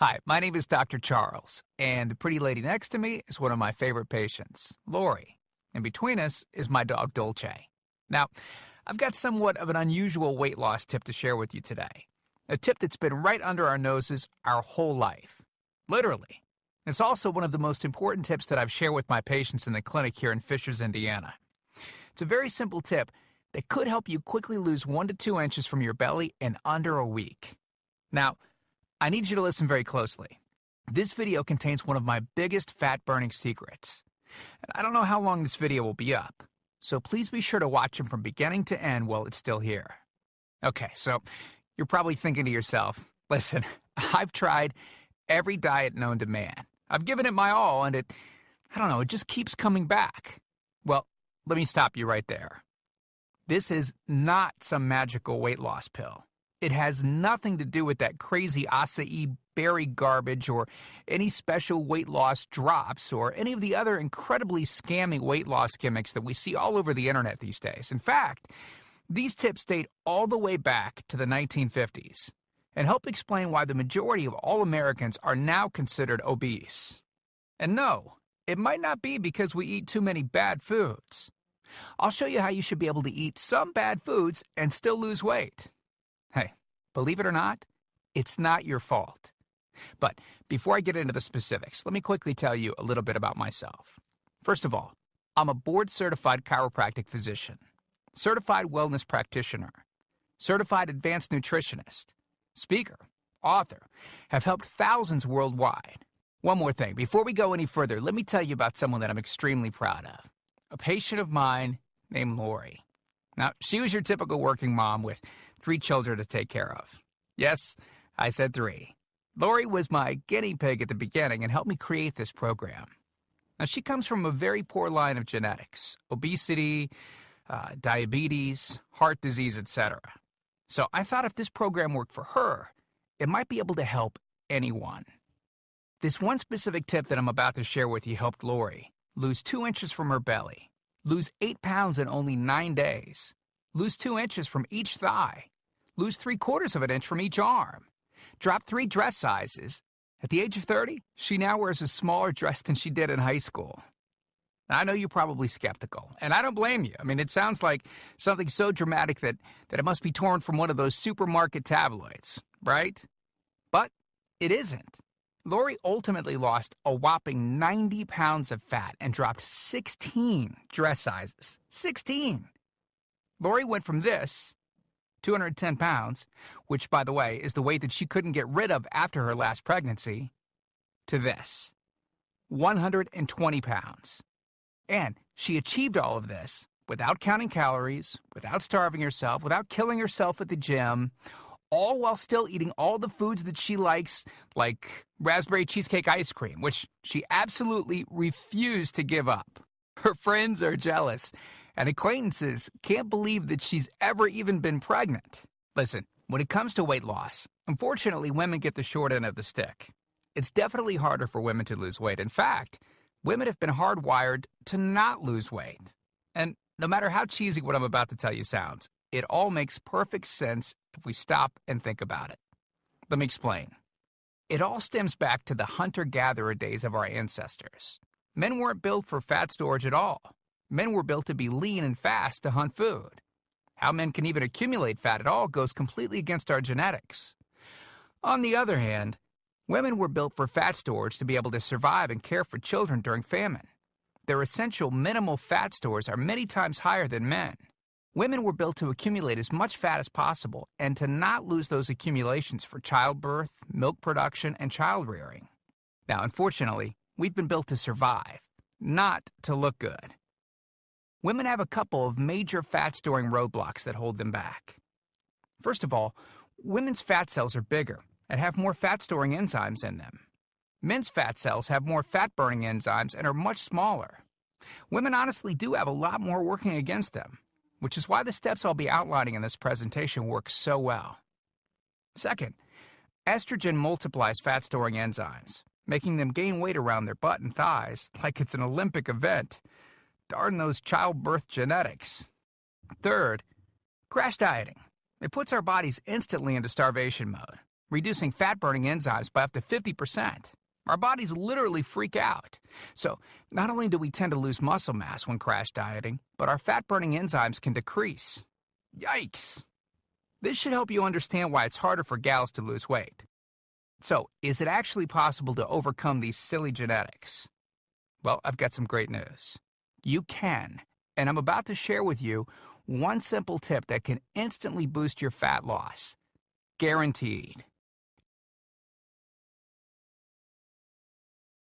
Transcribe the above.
Hi, my name is Dr. Charles, and the pretty lady next to me is one of my favorite patients, Lori. And between us is my dog, Dolce. Now, I've got somewhat of an unusual weight loss tip to share with you today. A tip that's been right under our noses our whole life. Literally. It's also one of the most important tips that I've shared with my patients in the clinic here in Fishers, Indiana. It's a very simple tip that could help you quickly lose 1 to 2 inches from your belly in under a week. Now, I need you to listen very closely. This video contains one of my biggest fat-burning secrets. And I don't know how long this video will be up, so please be sure to watch it from beginning to end while it's still here. Okay, so you're probably thinking to yourself, listen, I've tried every diet known to man. I've given it my all, and it just keeps coming back. Well, let me stop you right there. This is not some magical weight loss pill. It has nothing to do with that crazy acai berry garbage or any special weight loss drops or any of the other incredibly scammy weight loss gimmicks that we see all over the internet these days. In fact, these tips date all the way back to the 1950s and help explain why the majority of all Americans are now considered obese. And no, it might not be because we eat too many bad foods. I'll show you how you should be able to eat some bad foods and still lose weight. Hey, believe it or not, it's not your fault. But before I get into the specifics, let me quickly tell you a little bit about myself. First of all, I'm a board-certified chiropractic physician, certified wellness practitioner, certified advanced nutritionist, speaker, author, have helped thousands worldwide. One more thing, before we go any further, let me tell you about someone that I'm extremely proud of. A patient of mine named Lori. Now, she was your typical working mom with 3 children to take care of. Yes, I said 3. Lori was my guinea pig at the beginning and helped me create this program. Now, she comes from a very poor line of genetics, obesity, diabetes, heart disease, etc. So I thought if this program worked for her, it might be able to help anyone. This one specific tip that I'm about to share with you helped Lori lose 2 inches from her belly, lose 8 pounds in only 9 days, lose 2 inches from each thigh, lose 3/4 of an inch from each arm, drop 3 dress sizes. At the age of 30, she now wears a smaller dress than she did in high school. Now, I know you're probably skeptical, and I don't blame you. I mean, it sounds like something so dramatic that it must be torn from one of those supermarket tabloids, right? But it isn't. Lori ultimately lost a whopping 90 pounds of fat and dropped 16 dress sizes. 16! Lori went from this, 210 pounds, which, by the way, is the weight that she couldn't get rid of after her last pregnancy, to this, 120 pounds. And she achieved all of this without counting calories, without starving herself, without killing herself at the gym, all while still eating all the foods that she likes, like raspberry cheesecake ice cream, which she absolutely refused to give up. Her friends are jealous, and acquaintances can't believe that she's ever even been pregnant. Listen, when it comes to weight loss, unfortunately, women get the short end of the stick. It's definitely harder for women to lose weight. In fact, women have been hardwired to not lose weight. And no matter how cheesy what I'm about to tell you sounds, it all makes perfect sense if we stop and think about it. Let me explain. It all stems back to the hunter-gatherer days of our ancestors. Men weren't built for fat storage at all. Men were built to be lean and fast to hunt food. How men can even accumulate fat at all goes completely against our genetics. On the other hand, women were built for fat storage to be able to survive and care for children during famine. Their essential minimal fat stores are many times higher than men. Women were built to accumulate as much fat as possible and to not lose those accumulations for childbirth, milk production, and child rearing. Now, unfortunately, we've been built to survive, not to look good. Women have a couple of major fat-storing roadblocks that hold them back. First of all, women's fat cells are bigger and have more fat-storing enzymes in them. Men's fat cells have more fat-burning enzymes and are much smaller. Women honestly do have a lot more working against them, which is why the steps I'll be outlining in this presentation work so well. Second, estrogen multiplies fat-storing enzymes, making them gain weight around their butt and thighs like it's an Olympic event. Darn those childbirth genetics. Third, crash dieting. It puts our bodies instantly into starvation mode, reducing fat-burning enzymes by up to 50%. Our bodies literally freak out. So, not only do we tend to lose muscle mass when crash dieting, but our fat-burning enzymes can decrease. Yikes! This should help you understand why it's harder for gals to lose weight. So, is it actually possible to overcome these silly genetics? Well, I've got some great news. You can, and I'm about to share with you one simple tip that can instantly boost your fat loss. Guaranteed.